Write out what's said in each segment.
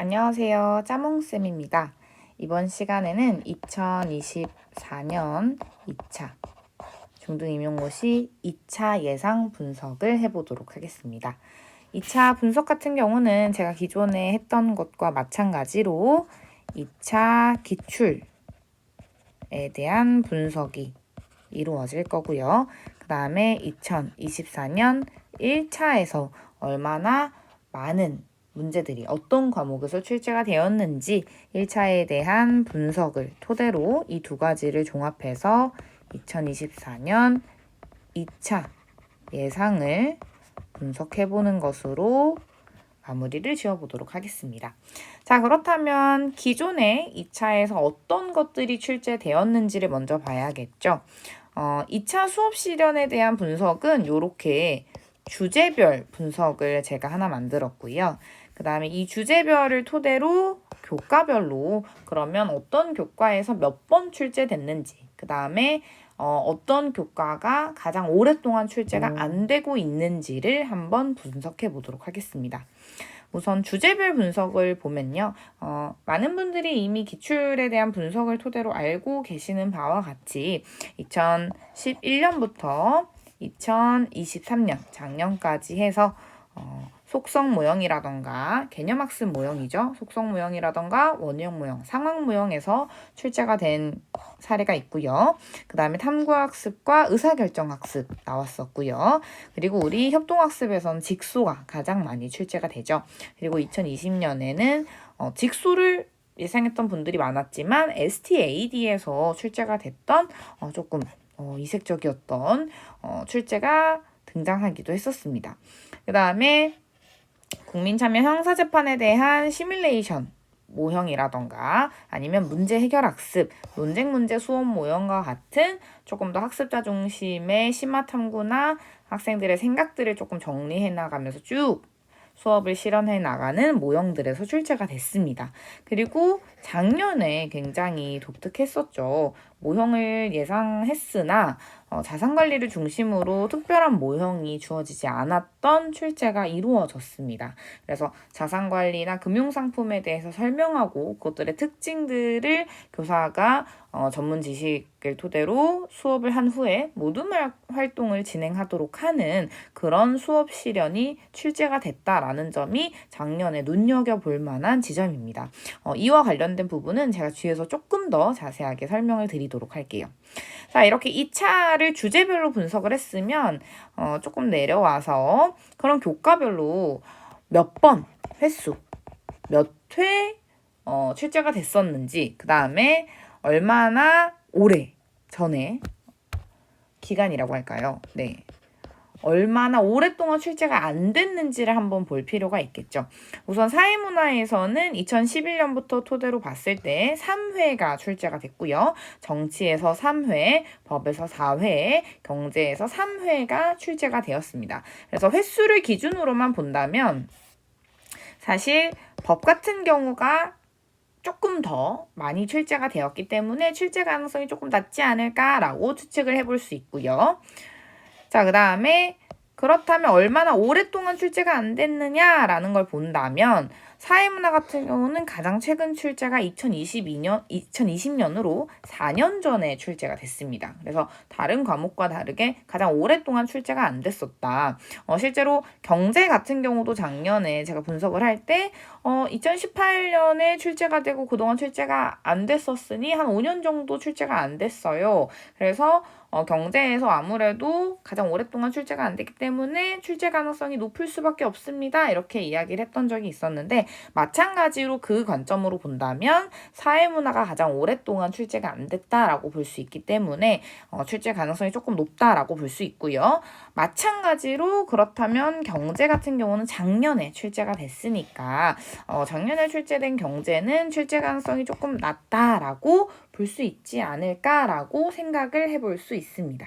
안녕하세요. 짜몽쌤입니다. 이번 시간에는 2024년 2차 중등임용고시 2차 예상 분석을 해보도록 하겠습니다. 2차 분석 같은 경우는 제가 기존에 했던 것과 마찬가지로 2차 기출에 대한 분석이 이루어질 거고요. 그 다음에 2024년 1차에서 얼마나 많은 문제들이 어떤 과목에서 출제가 되었는지 1차에 대한 분석을 토대로 이 두 가지를 종합해서 2024년 2차 예상을 분석해보는 것으로 마무리를 지어보도록 하겠습니다. 자, 그렇다면 기존에 2차에서 어떤 것들이 출제되었는지를 먼저 봐야겠죠. 2차 수업 시련에 대한 분석은 이렇게 주제별 분석을 제가 하나 만들었고요. 그 다음에 이 주제별을 토대로 교과별로 그러면 어떤 교과에서 몇 번 출제됐는지, 그 다음에 어떤 교과가 가장 오랫동안 출제가 안 되고 있는지를 한번 분석해 보도록 하겠습니다. 우선 주제별 분석을 보면요. 많은 분들이 이미 기출에 대한 분석을 토대로 알고 계시는 바와 같이 2011년부터 2023년 작년까지 해서 속성 모형이라던가 개념학습 모형이죠. 속성 모형이라던가 원형 모형, 상황 모형에서 출제가 된 사례가 있고요. 그 다음에 탐구학습과 의사결정학습 나왔었고요. 그리고 우리 협동학습에서는 직소가 가장 많이 출제가 되죠. 그리고 2020년에는 직소를 예상했던 분들이 많았지만 STAD에서 출제가 됐던 조금 이색적이었던 출제가 등장하기도 했었습니다. 그 다음에 국민참여 형사재판에 대한 시뮬레이션 모형이라던가 아니면 문제 해결 학습, 논쟁 문제 수업 모형과 같은 조금 더 학습자 중심의 심화 탐구나 학생들의 생각들을 조금 정리해 나가면서 쭉 수업을 실현해 나가는 모형들에서 출제가 됐습니다. 그리고 작년에 굉장히 독특했었죠. 모형을 예상했으나 자산관리를 중심으로 특별한 모형이 주어지지 않았던 출제가 이루어졌습니다. 그래서 자산관리나 금융상품에 대해서 설명하고 그것들의 특징들을 교사가 전문 지식을 토대로 수업을 한 후에 모두말 활동을 진행하도록 하는 그런 수업 실현이 출제가 됐다라는 점이 작년에 눈여겨볼 만한 지점입니다. 이와 관련된 부분은 제가 뒤에서 조금 더 자세하게 설명을 드리도록 할게요. 자, 이렇게 2차를 주제별로 분석을 했으면 조금 내려와서 그런 교과별로 몇 번, 횟수, 몇 회 출제가 됐었는지, 그 다음에 얼마나 오래 전에 기간이라고 할까요? 네. 얼마나 오랫동안 출제가 안 됐는지를 한번 볼 필요가 있겠죠. 우선 사회문화에서는 2011년부터 토대로 봤을 때 3회가 출제가 됐고요. 정치에서 3회, 법에서 4회, 경제에서 3회가 출제가 되었습니다. 그래서 횟수를 기준으로만 본다면 사실 법 같은 경우가 조금 더 많이 출제가 되었기 때문에 출제 가능성이 조금 낮지 않을까라고 추측을 해볼 수 있고요. 자, 그 다음에 그렇다면 얼마나 오랫동안 출제가 안 됐느냐라는 걸 본다면 사회문화 같은 경우는 가장 최근 출제가 2020년으로 4년 전에 출제가 됐습니다. 그래서 다른 과목과 다르게 가장 오랫동안 출제가 안 됐었다. 실제로 경제 같은 경우도 작년에 제가 분석을 할 때 2018년에 출제가 되고 그동안 출제가 안 됐었으니 한 5년 정도 출제가 안 됐어요. 그래서 경제에서 아무래도 가장 오랫동안 출제가 안 됐기 때문에 출제 가능성이 높을 수밖에 없습니다. 이렇게 이야기를 했던 적이 있었는데 마찬가지로 그 관점으로 본다면 사회문화가 가장 오랫동안 출제가 안 됐다라고 볼 수 있기 때문에 출제 가능성이 조금 높다라고 볼 수 있고요. 마찬가지로 그렇다면 경제 같은 경우는 작년에 출제가 됐으니까 작년에 출제된 경제는 출제 가능성이 조금 낮다라고 볼 수 있지 않을까라고 생각을 해볼 수 있습니다.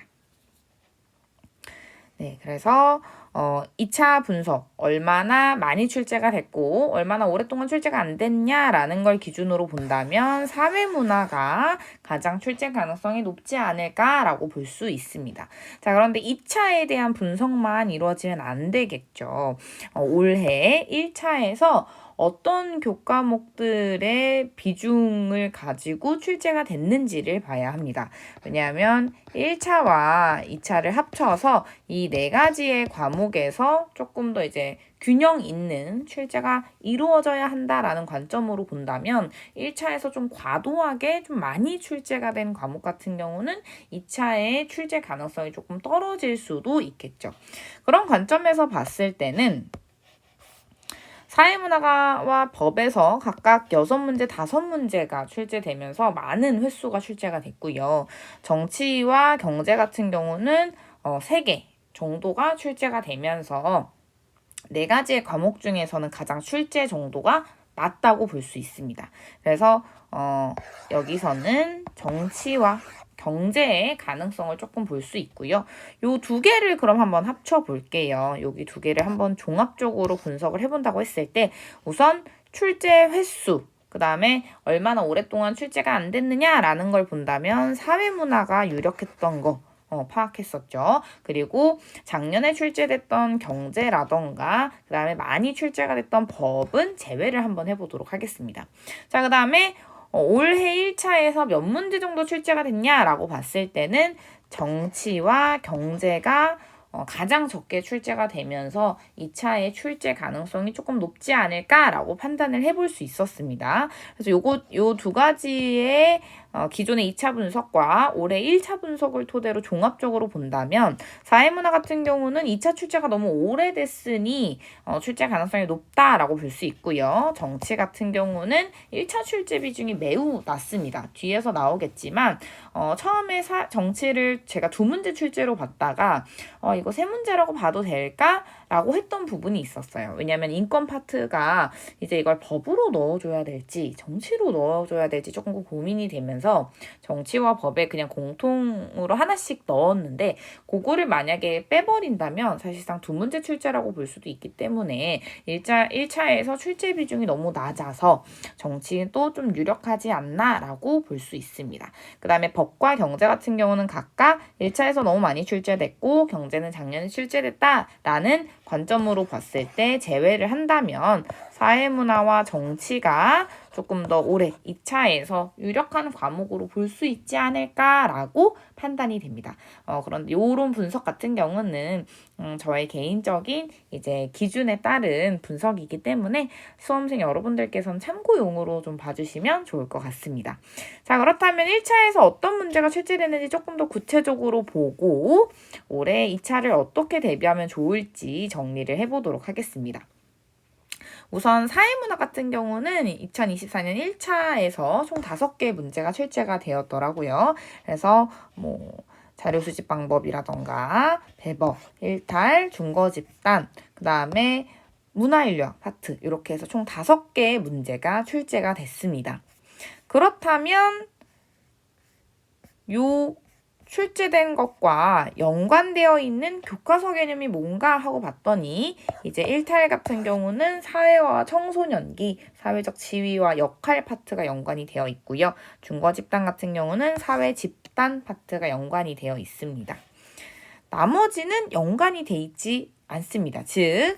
네, 그래서 2차 분석, 얼마나 많이 출제가 됐고 얼마나 오랫동안 출제가 안 됐냐라는 걸 기준으로 본다면 사회문화가 가장 출제 가능성이 높지 않을까라고 볼 수 있습니다. 자, 그런데 2차에 대한 분석만 이루어지면 안 되겠죠. 올해 1차에서 어떤 교과목들의 비중을 가지고 출제가 됐는지를 봐야 합니다. 왜냐하면 1차와 2차를 합쳐서 이 네 가지의 과목에서 조금 더 이제 균형 있는 출제가 이루어져야 한다라는 관점으로 본다면 1차에서 좀 과도하게 좀 많이 출제가 된 과목 같은 경우는 2차의 출제 가능성이 조금 떨어질 수도 있겠죠. 그런 관점에서 봤을 때는 사회문화와 법에서 각각 6문제, 5문제가 출제되면서 많은 횟수가 출제가 됐고요. 정치와 경제 같은 경우는 3개 정도가 출제가 되면서 4가지의 과목 중에서는 가장 출제 정도가 낮다고 볼 수 있습니다. 그래서 여기서는 정치와 경제의 가능성을 조금 볼 수 있고요. 요 2개를 그럼 한번 합쳐 볼게요. 여기 2개를 한번 종합적으로 분석을 해본다고 했을 때 우선 출제 횟수, 그 다음에 얼마나 오랫동안 출제가 안 됐느냐라는 걸 본다면 사회문화가 유력했던 거 파악했었죠. 그리고 작년에 출제됐던 경제라던가 그 다음에 많이 출제가 됐던 법은 제외를 한번 해보도록 하겠습니다. 자, 그 다음에 올해 1차에서 몇 문제 정도 출제가 됐냐라고 봤을 때는 정치와 경제가 가장 적게 출제가 되면서 2차의 출제 가능성이 조금 높지 않을까라고 판단을 해볼 수 있었습니다. 그래서 요 2가지의 기존의 2차 분석과 올해 1차 분석을 토대로 종합적으로 본다면 사회문화 같은 경우는 2차 출제가 너무 오래됐으니 출제 가능성이 높다라고 볼 수 있고요. 정치 같은 경우는 1차 출제 비중이 매우 낮습니다. 뒤에서 나오겠지만 처음에 정치를 제가 2문제 출제로 봤다가 이거 3문제라고 봐도 될까? 라고 했던 부분이 있었어요. 왜냐하면 인권 파트가 이제 이걸 법으로 넣어줘야 될지 정치로 넣어줘야 될지 조금 고민이 되면서 정치와 법에 그냥 공통으로 하나씩 넣었는데 그거를 만약에 빼버린다면 사실상 2문제 출제라고 볼 수도 있기 때문에 1차에서 출제 비중이 너무 낮아서 정치도 좀 유력하지 않나라고 볼 수 있습니다. 그 다음에 법과 경제 같은 경우는 각각 1차에서 너무 많이 출제됐고 경제는 작년에 출제됐다라는 관점으로 봤을 때 제외를 한다면 사회문화와 정치가 조금 더 올해 2차에서 유력한 과목으로 볼 수 있지 않을까라고 판단이 됩니다. 그런데 이런 분석 같은 경우는 저의 개인적인 이제 기준에 따른 분석이기 때문에 수험생 여러분들께서는 참고용으로 좀 봐주시면 좋을 것 같습니다. 자, 그렇다면 1차에서 어떤 문제가 출제되는지 조금 더 구체적으로 보고 올해 2차를 어떻게 대비하면 좋을지 정리를 해보도록 하겠습니다. 우선 사회문화 같은 경우는 2024년 1차에서 총 5개 문제가 출제가 되었더라고요. 그래서 자료 수집 방법이라던가 배법, 일탈, 중거 집단, 그 다음에 문화인력 파트 이렇게 해서 총 5개의 문제가 출제가 됐습니다. 그렇다면 요 출제된 것과 연관되어 있는 교과서 개념이 뭔가 하고 봤더니 이제 1탈 같은 경우는 사회와 청소년기, 사회적 지위와 역할 파트가 연관이 되어 있고요. 중거 집단 같은 경우는 사회 집단 파트가 연관이 되어 있습니다. 나머지는 연관이 돼 있지 않습니다. 즉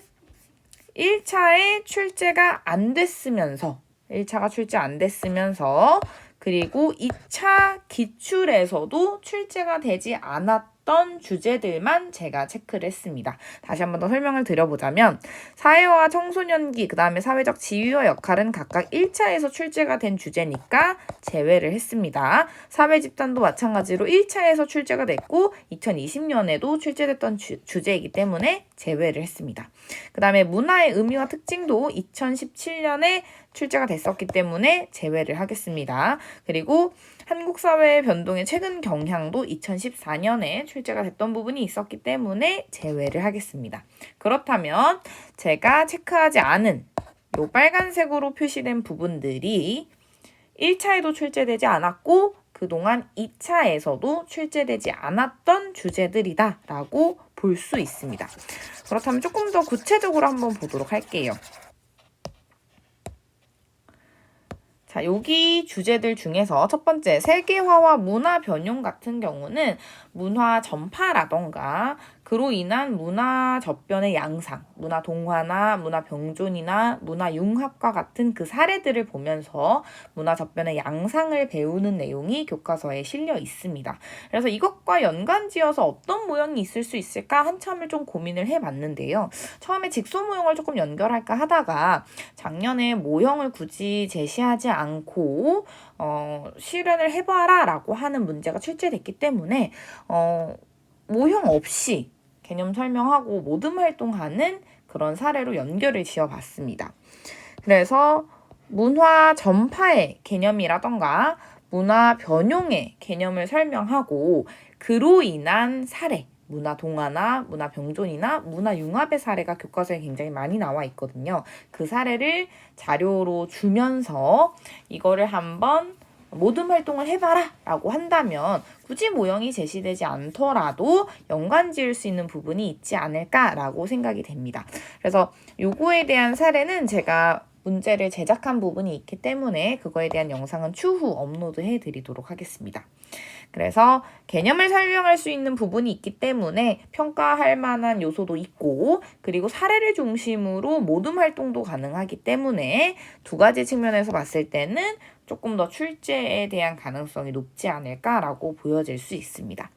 1차에 출제가 안 됐으면서 1차가 출제 안 됐으면서 그리고 2차 기출에서도 출제가 되지 않았던 주제들만 제가 체크를 했습니다. 다시 한 번 더 설명을 드려보자면 사회와 청소년기, 그 다음에 사회적 지위와 역할은 각각 1차에서 출제가 된 주제니까 제외를 했습니다. 사회집단도 마찬가지로 1차에서 출제가 됐고 2020년에도 출제됐던 주제이기 때문에 제외를 했습니다. 그 다음에 문화의 의미와 특징도 2017년에 출제가 됐었기 때문에 제외를 하겠습니다. 그리고 한국 사회의 변동의 최근 경향도 2014년에 출제가 됐던 부분이 있었기 때문에 제외를 하겠습니다. 그렇다면 제가 체크하지 않은 요 빨간색으로 표시된 부분들이 1차에도 출제되지 않았고 그동안 2차에서도 출제되지 않았던 주제들이다 라고 볼 수 있습니다. 그렇다면 조금 더 구체적으로 한번 보도록 할게요. 자, 여기 주제들 중에서 첫 번째 세계화와 문화 변용 같은 경우는 문화 전파라던가 그로 인한 문화 접변의 양상, 문화 동화나 문화 병존이나 문화 융합과 같은 그 사례들을 보면서 문화 접변의 양상을 배우는 내용이 교과서에 실려 있습니다. 그래서 이것과 연관지어서 어떤 모형이 있을 수 있을까 한참을 좀 고민을 해봤는데요. 처음에 직소 모형을 조금 연결할까 하다가 작년에 모형을 굳이 제시하지 않고 실현을 해봐라 라고 하는 문제가 출제됐기 때문에 모형 없이 개념 설명하고 모듬 활동하는 그런 사례로 연결을 지어봤습니다. 그래서 문화 전파의 개념이라던가 문화 변용의 개념을 설명하고 그로 인한 사례, 문화 동화나 문화 병존이나 문화 융합의 사례가 교과서에 굉장히 많이 나와 있거든요. 그 사례를 자료로 주면서 이거를 한번 모듬 활동을 해봐라 라고 한다면 굳이 모형이 제시되지 않더라도 연관 지을 수 있는 부분이 있지 않을까라고 생각이 됩니다. 그래서 요거에 대한 사례는 제가 문제를 제작한 부분이 있기 때문에 그거에 대한 영상은 추후 업로드 해드리도록 하겠습니다. 그래서 개념을 설명할 수 있는 부분이 있기 때문에 평가할 만한 요소도 있고 그리고 사례를 중심으로 모듬 활동도 가능하기 때문에 두 가지 측면에서 봤을 때는 조금 더 출제에 대한 가능성이 높지 않을까라고 보여질 수 있습니다.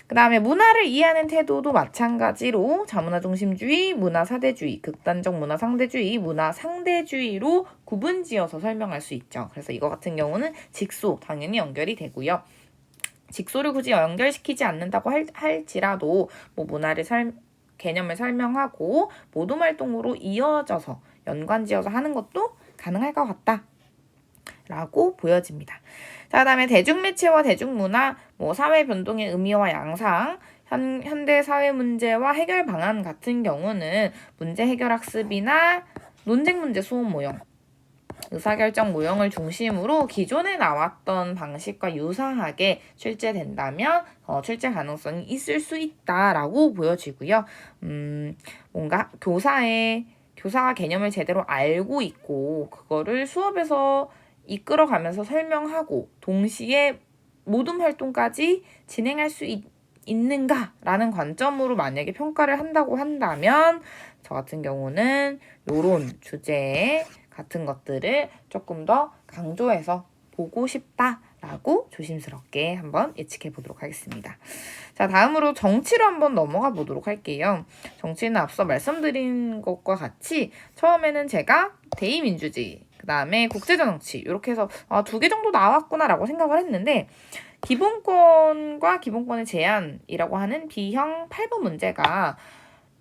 그 다음에 문화를 이해하는 태도도 마찬가지로 자문화 중심주의, 문화 사대주의, 극단적 문화 상대주의, 문화 상대주의로 구분지어서 설명할 수 있죠. 그래서 이거 같은 경우는 직소 당연히 연결이 되고요. 직소를 굳이 연결시키지 않는다고 할지라도 뭐 개념을 설명하고 모둠 활동으로 이어져서 연관지어서 하는 것도 가능할 것 같다 라고 보여집니다. 자, 그다음에 대중매체와 대중문화, 사회 변동의 의미와 양상, 현대 사회 문제와 해결 방안 같은 경우는 문제 해결 학습이나 논쟁 문제 수업 모형, 의사결정 모형을 중심으로 기존에 나왔던 방식과 유사하게 출제된다면 출제 가능성이 있을 수 있다라고 보여지고요. 뭔가 교사가 개념을 제대로 알고 있고 그거를 수업에서 이끌어가면서 설명하고 동시에 모든 활동까지 진행할 수 있는가라는 관점으로 만약에 평가를 한다고 한다면 저 같은 경우는 이런 주제 같은 것들을 조금 더 강조해서 보고 싶다라고 조심스럽게 한번 예측해 보도록 하겠습니다. 자, 다음으로 정치로 한번 넘어가 보도록 할게요. 정치는 앞서 말씀드린 것과 같이 처음에는 제가 대의민주주의, 그 다음에 국제적 정치 이렇게 해서 2개 정도 나왔구나라고 생각을 했는데 기본권과 기본권의 제한이라고 하는 B형 8번 문제가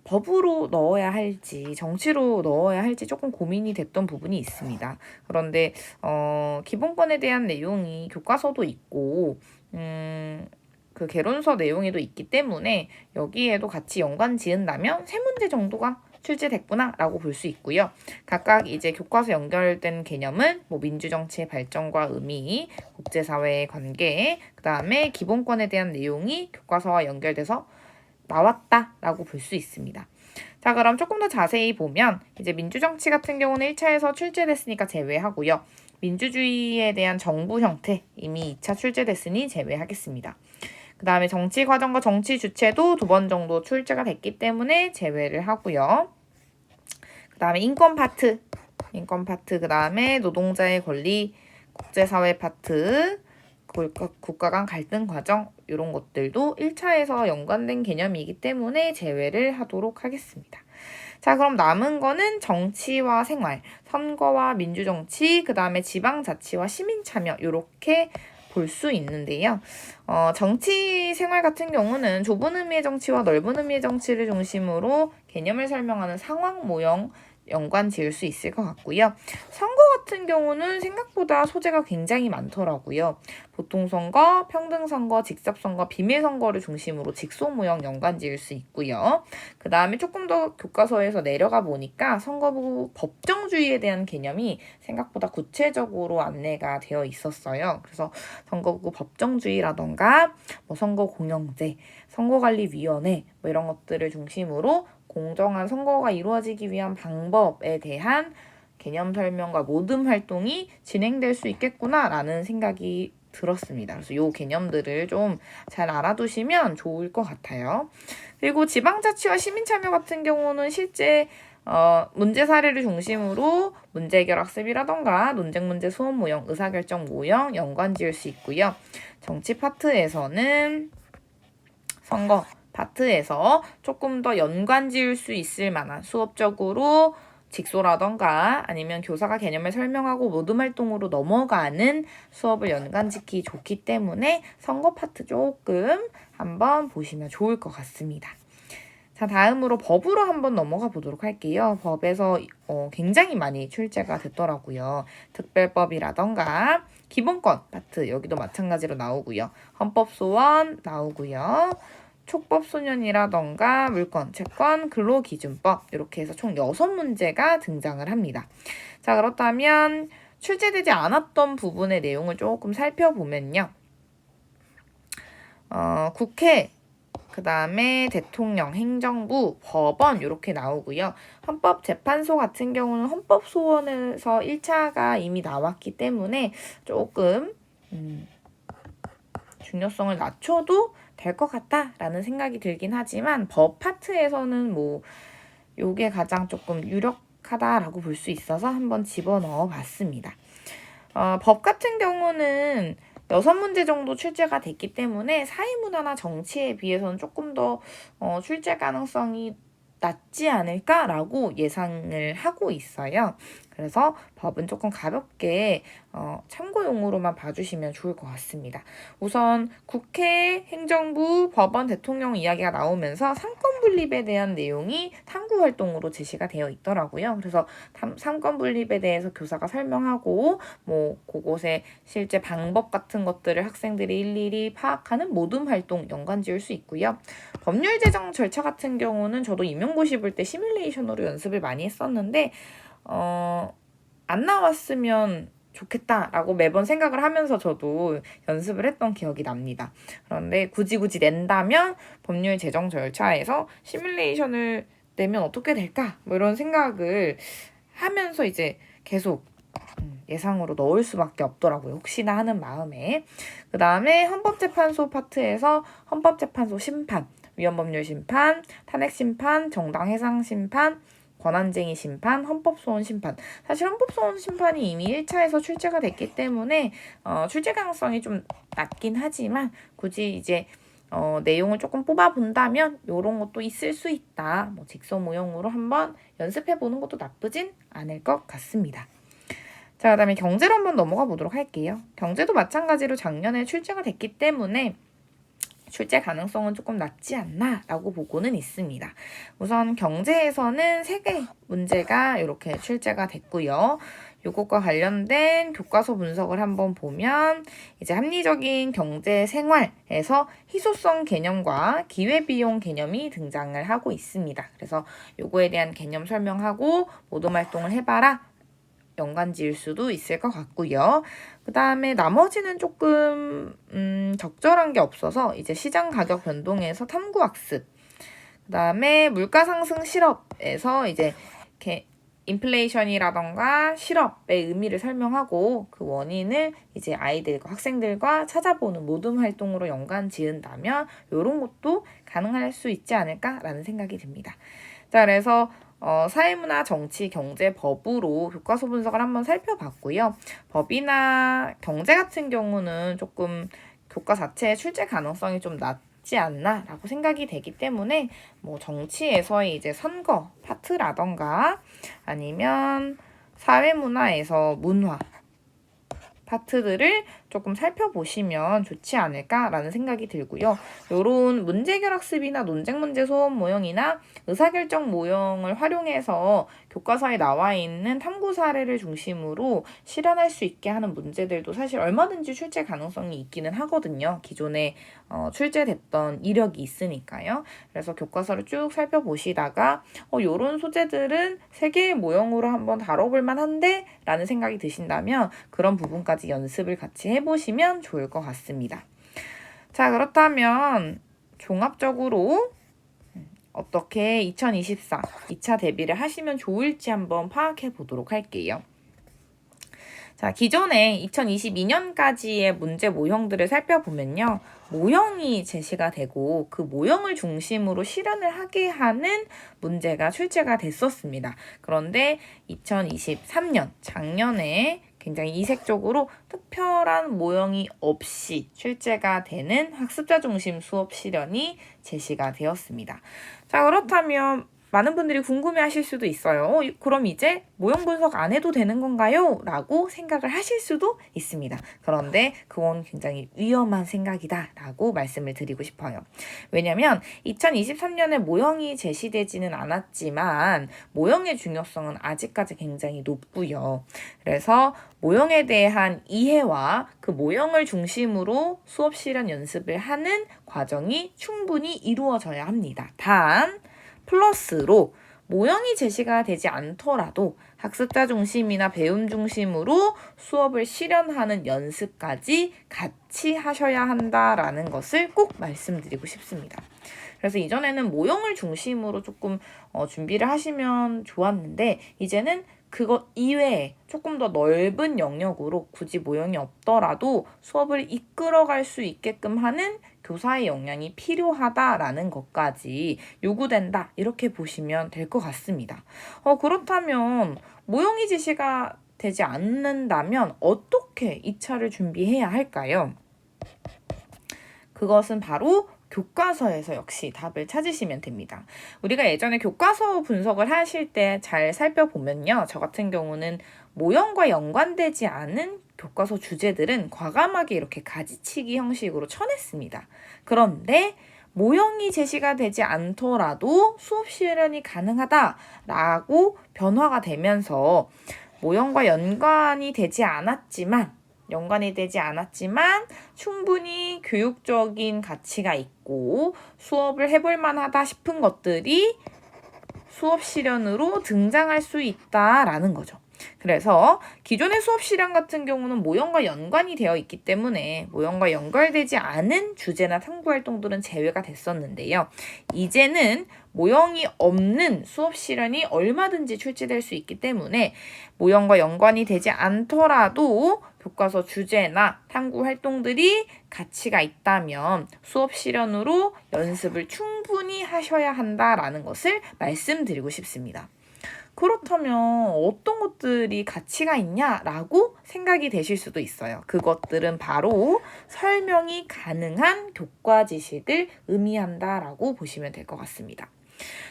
법으로 넣어야 할지 정치로 넣어야 할지 조금 고민이 됐던 부분이 있습니다. 그런데 기본권에 대한 내용이 교과서도 있고 그 개론서 내용에도 있기 때문에 여기에도 같이 연관 지은다면 3문제 정도가 출제됐구나 라고 볼 수 있고요. 각각 이제 교과서 연결된 개념은 민주정치의 발전과 의미, 국제사회의 관계, 그 다음에 기본권에 대한 내용이 교과서와 연결돼서 나왔다라고 볼 수 있습니다. 자, 그럼 조금 더 자세히 보면 이제 민주정치 같은 경우는 1차에서 출제됐으니까 제외하고요. 민주주의에 대한 정부 형태 이미 2차 출제됐으니 제외하겠습니다. 그 다음에 정치 과정과 정치 주체도 2번 정도 출제가 됐기 때문에 제외를 하고요. 그 다음에 인권 파트, 그 다음에 노동자의 권리, 국제사회 파트, 국가 간 갈등 과정 이런 것들도 1차에서 연관된 개념이기 때문에 제외를 하도록 하겠습니다. 자, 그럼 남은 거는 정치와 생활, 선거와 민주정치, 그 다음에 지방자치와 시민참여 이렇게 볼 수 있는데요. 정치 생활 같은 경우는 좁은 의미의 정치와 넓은 의미의 정치를 중심으로 개념을 설명하는 상황 모형 연관 지을 수 있을 것 같고요. 선거 같은 경우는 생각보다 소재가 굉장히 많더라고요. 보통선거, 평등선거, 직접선거, 비밀선거를 중심으로 직소모형 연관 지을 수 있고요. 그 다음에 조금 더 교과서에서 내려가 보니까 선거부 법정주의에 대한 개념이 생각보다 구체적으로 안내가 되어 있었어요. 그래서 선거부 법정주의라던가 뭐 선거공영제, 선거관리위원회 뭐 이런 것들을 중심으로 공정한 선거가 이루어지기 위한 방법에 대한 개념 설명과 모듬 활동이 진행될 수 있겠구나라는 생각이 들었습니다. 그래서 이 개념들을 좀 잘 알아두시면 좋을 것 같아요. 그리고 지방자치와 시민참여 같은 경우는 실제 문제 사례를 중심으로 문제 해결 학습이라던가 논쟁 문제 수업 모형, 의사결정 모형 연관 지을 수 있고요. 정치 파트에서는 선거 파트에서 조금 더 연관 지을 수 있을 만한 수업적으로 직소라던가 아니면 교사가 개념을 설명하고 모둠 활동으로 넘어가는 수업을 연관짓기 좋기 때문에 선거 파트 조금 한번 보시면 좋을 것 같습니다. 자, 다음으로 법으로 한번 넘어가 보도록 할게요. 법에서 굉장히 많이 출제가 됐더라고요. 특별법이라던가 기본권 파트 여기도 마찬가지로 나오고요. 헌법소원 나오고요. 촉법소년이라던가 물권, 채권, 근로기준법 이렇게 해서 총 6문제가 등장을 합니다. 자, 그렇다면 출제되지 않았던 부분의 내용을 조금 살펴보면요. 국회, 그 다음에 대통령, 행정부, 법원 이렇게 나오고요. 헌법재판소 같은 경우는 헌법소원에서 1차가 이미 나왔기 때문에 조금 중요성을 낮춰도 될 것 같다라는 생각이 들긴 하지만 법 파트에서는 뭐 요게 가장 조금 유력하다라고 볼 수 있어서 한번 집어넣어 봤습니다. 법 같은 경우는 6문제 정도 출제가 됐기 때문에 사회문화나 정치에 비해서는 조금 더 출제 가능성이 낮지 않을까라고 예상을 하고 있어요. 그래서 법은 조금 가볍게 참고용으로만 봐주시면 좋을 것 같습니다. 우선 국회, 행정부, 법원, 대통령 이야기가 나오면서 상권분립에 대한 내용이 탐구활동으로 제시가 되어 있더라고요. 그래서 상권분립에 대해서 교사가 설명하고 뭐 그곳에 실제 방법 같은 것들을 학생들이 일일이 파악하는 모둠 활동 연관 지을 수 있고요. 법률 제정 절차 같은 경우는 저도 임용고시 볼 때 시뮬레이션으로 연습을 많이 했었는데 안 나왔으면 좋겠다라고 매번 생각을 하면서 저도 연습을 했던 기억이 납니다. 그런데 굳이 낸다면 법률 제정 절차에서 시뮬레이션을 내면 어떻게 될까? 뭐 이런 생각을 하면서 이제 계속 예상으로 넣을 수밖에 없더라고요. 혹시나 하는 마음에. 그 다음에 헌법재판소 파트에서 헌법재판소 심판, 위헌법률 심판, 탄핵심판, 정당해상 심판, 권한쟁의 심판, 헌법소원 심판. 사실 헌법소원 심판이 이미 1차에서 출제가 됐기 때문에 출제 가능성이 좀 낮긴 하지만 굳이 이제 내용을 조금 뽑아본다면 이런 것도 있을 수 있다. 뭐 직소 모형으로 한번 연습해보는 것도 나쁘진 않을 것 같습니다. 자, 그 다음에 경제로 한번 넘어가 보도록 할게요. 경제도 마찬가지로 작년에 출제가 됐기 때문에 출제 가능성은 조금 낮지 않나 라고 보고는 있습니다. 우선 경제에서는 3개 문제가 이렇게 출제가 됐고요. 요것과 관련된 교과서 분석을 한번 보면 이제 합리적인 경제 생활에서 희소성 개념과 기회비용 개념이 등장을 하고 있습니다. 그래서 요거에 대한 개념 설명하고 모둠 활동을 해봐라. 연관 지을 수도 있을 것 같고요. 그 다음에 나머지는 조금 적절한 게 없어서 이제 시장 가격 변동에서 탐구학습, 그 다음에 물가 상승 실업에서 이제 이렇게 인플레이션이라던가 실업의 의미를 설명하고 그 원인을 이제 아이들과 학생들과 찾아보는 모둠 활동으로 연관 지은다면 이런 것도 가능할 수 있지 않을까라는 생각이 듭니다. 자, 그래서 사회문화, 정치, 경제, 법으로 교과서 분석을 한번 살펴봤고요. 법이나 경제 같은 경우는 조금 교과 자체의 출제 가능성이 좀 낮지 않나 라고 생각이 되기 때문에 뭐 정치에서의 이제 선거 파트라던가 아니면 사회문화에서 문화 파트들을 조금 살펴보시면 좋지 않을까라는 생각이 들고요. 요런 문제결 학습이나 논쟁 문제 소원 모형이나 의사결정 모형을 활용해서 교과서에 나와 있는 탐구 사례를 중심으로 실현할 수 있게 하는 문제들도 사실 얼마든지 출제 가능성이 있기는 하거든요. 기존에 출제됐던 이력이 있으니까요. 그래서 교과서를 쭉 살펴보시다가 요런 소재들은 세 개의 모형으로 한번 다뤄볼 만한데 라는 생각이 드신다면 그런 부분까지 연습을 같이 해보시면 좋을 것 같습니다. 자, 그렇다면 종합적으로 어떻게 2024 2차 대비를 하시면 좋을지 한번 파악해 보도록 할게요. 자, 기존에 2022년까지의 문제 모형들을 살펴보면요. 모형이 제시가 되고 그 모형을 중심으로 실현을 하게 하는 문제가 출제가 됐었습니다. 그런데 2023년 작년에 굉장히 이색적으로 특별한 모형이 없이 출제가 되는 학습자 중심 수업 실현이 제시가 되었습니다. 자, 그렇다면 많은 분들이 궁금해하실 수도 있어요. 그럼 이제 모형 분석 안 해도 되는 건가요? 라고 생각을 하실 수도 있습니다. 그런데 그건 굉장히 위험한 생각이다 라고 말씀을 드리고 싶어요. 왜냐면 2023년에 모형이 제시되지는 않았지만 모형의 중요성은 아직까지 굉장히 높고요. 그래서 모형에 대한 이해와 그 모형을 중심으로 수업 실현 연습을 하는 과정이 충분히 이루어져야 합니다. 단 플러스로 모형이 제시가 되지 않더라도 학습자 중심이나 배움 중심으로 수업을 실현하는 연습까지 같이 하셔야 한다라는 것을 꼭 말씀드리고 싶습니다. 그래서 이전에는 모형을 중심으로 조금 준비를 하시면 좋았는데 이제는 그것 이외에 조금 더 넓은 영역으로 굳이 모형이 없더라도 수업을 이끌어갈 수 있게끔 하는 교사의 역량이 필요하다라는 것까지 요구된다 이렇게 보시면 될 것 같습니다. 그렇다면 모형이 제시가 되지 않는다면 어떻게 2차를 준비해야 할까요? 그것은 바로 교과서에서 역시 답을 찾으시면 됩니다. 우리가 예전에 교과서 분석을 하실 때 잘 살펴보면요. 저 같은 경우는 모형과 연관되지 않은 교과서 주제들은 과감하게 이렇게 가지치기 형식으로 쳐냈습니다. 그런데 모형이 제시가 되지 않더라도 수업 실현이 가능하다라고 변화가 되면서 모형과 연관이 되지 않았지만 충분히 교육적인 가치가 있고 수업을 해볼 만하다 싶은 것들이 수업 실현으로 등장할 수 있다라는 거죠. 그래서 기존의 수업 실현 같은 경우는 모형과 연관이 되어 있기 때문에 모형과 연결되지 않은 주제나 탐구 활동들은 제외가 됐었는데요. 이제는 모형이 없는 수업 실현이 얼마든지 출제될 수 있기 때문에 모형과 연관이 되지 않더라도 교과서 주제나 탐구 활동들이 가치가 있다면 수업 실현으로 연습을 충분히 하셔야 한다라는 것을 말씀드리고 싶습니다. 그렇다면 어떤 것들이 가치가 있냐라고 생각이 되실 수도 있어요. 그것들은 바로 설명이 가능한 교과 지식을 의미한다라고 보시면 될 것 같습니다.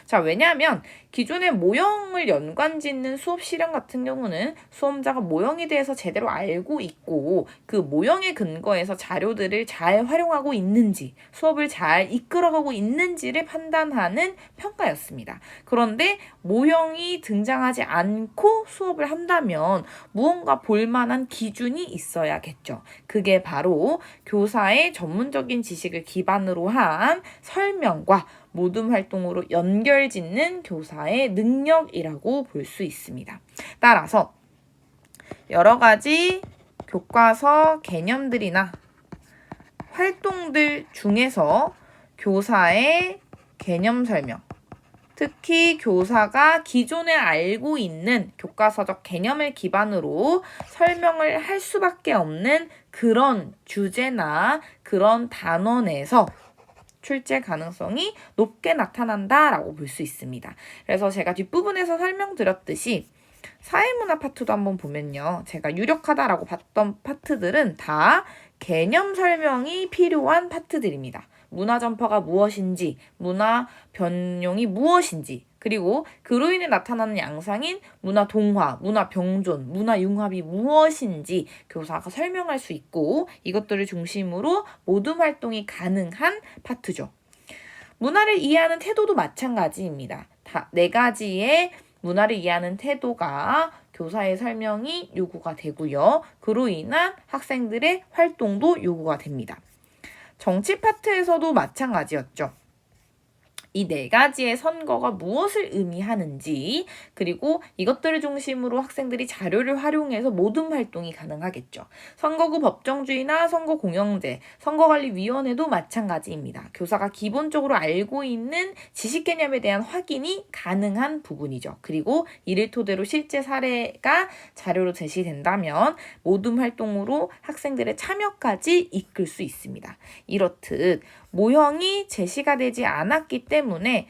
자, 왜냐하면 기존의 모형을 연관짓는 수업 실현 같은 경우는 수험자가 모형에 대해서 제대로 알고 있고 그 모형에 근거해서 자료들을 잘 활용하고 있는지 수업을 잘 이끌어가고 있는지를 판단하는 평가였습니다. 그런데 모형이 등장하지 않고 수업을 한다면 무언가 볼만한 기준이 있어야겠죠. 그게 바로 교사의 전문적인 지식을 기반으로 한 설명과 모둠 활동으로 연결짓는 교사의 능력이라고 볼 수 있습니다. 따라서 여러 가지 교과서 개념들이나 활동들 중에서 교사의 개념 설명, 특히 교사가 기존에 알고 있는 교과서적 개념을 기반으로 설명을 할 수밖에 없는 그런 주제나 그런 단원에서 출제 가능성이 높게 나타난다라고 볼 수 있습니다. 그래서 제가 뒷부분에서 설명드렸듯이 사회문화 파트도 한번 보면요. 제가 유력하다라고 봤던 파트들은 다 개념 설명이 필요한 파트들입니다. 문화 전파가 무엇인지, 문화 변용이 무엇인지, 그리고 그로 인해 나타나는 양상인 문화 동화, 문화 병존, 문화 융합이 무엇인지 교사가 설명할 수 있고 이것들을 중심으로 모둠 활동이 가능한 파트죠. 문화를 이해하는 태도도 마찬가지입니다. 네 가지의 문화를 이해하는 태도가 교사의 설명이 요구가 되고요. 그로 인한 학생들의 활동도 요구가 됩니다. 정치 파트에서도 마찬가지였죠. 이 네 가지의 선거가 무엇을 의미하는지 그리고 이것들을 중심으로 학생들이 자료를 활용해서 모든 활동이 가능하겠죠. 선거구 법정주의나 선거공영제, 선거관리위원회도 마찬가지입니다. 교사가 기본적으로 알고 있는 지식 개념에 대한 확인이 가능한 부분이죠. 그리고 이를 토대로 실제 사례가 자료로 제시된다면 모든 활동으로 학생들의 참여까지 이끌 수 있습니다. 이렇듯 모형이 제시가 되지 않았기 때문에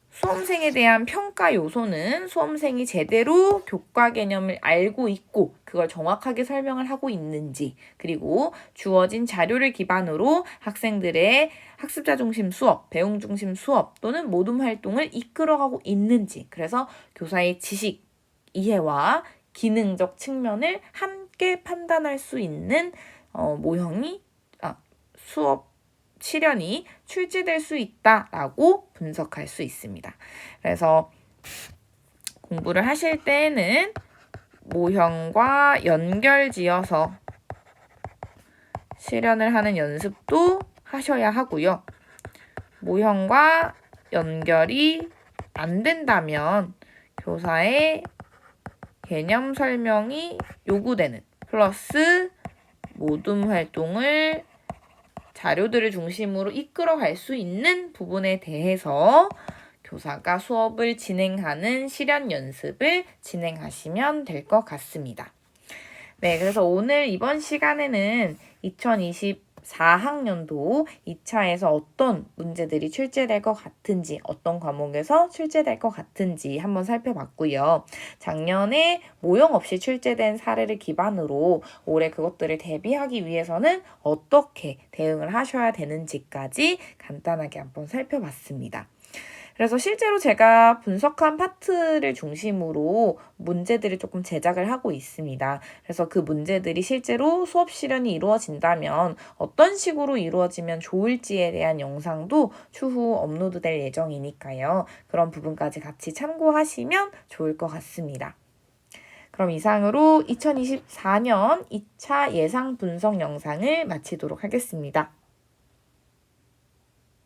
수험생에 대한 평가 요소는 수험생이 제대로 교과 개념을 알고 있고 그걸 정확하게 설명을 하고 있는지 그리고 주어진 자료를 기반으로 학생들의 학습자 중심 수업, 배움 중심 수업 또는 모둠 활동을 이끌어가고 있는지 그래서 교사의 지식, 이해와 기능적 측면을 함께 판단할 수 있는 모형이 수업 실현이 출제될 수 있다라고 분석할 수 있습니다. 그래서 공부를 하실 때에는 모형과 연결지어서 실현을 하는 연습도 하셔야 하고요. 모형과 연결이 안 된다면 교사의 개념 설명이 요구되는 플러스 모둠 활동을 자료들을 중심으로 이끌어갈 수 있는 부분에 대해서 교사가 수업을 진행하는 실현 연습을 진행하시면 될 것 같습니다. 네, 그래서 오늘 이번 시간에는 2024학년도 2차에서 어떤 문제들이 출제될 것 같은지, 어떤 과목에서 출제될 것 같은지 한번 살펴봤고요. 작년에 모형 없이 출제된 사례를 기반으로 올해 그것들을 대비하기 위해서는 어떻게 대응을 하셔야 되는지까지 간단하게 한번 살펴봤습니다. 그래서 실제로 제가 분석한 파트를 중심으로 문제들을 조금 제작을 하고 있습니다. 그래서 그 문제들이 실제로 수업 실현이 이루어진다면 어떤 식으로 이루어지면 좋을지에 대한 영상도 추후 업로드될 예정이니까요. 그런 부분까지 같이 참고하시면 좋을 것 같습니다. 그럼 이상으로 2024년 2차 예상 분석 영상을 마치도록 하겠습니다.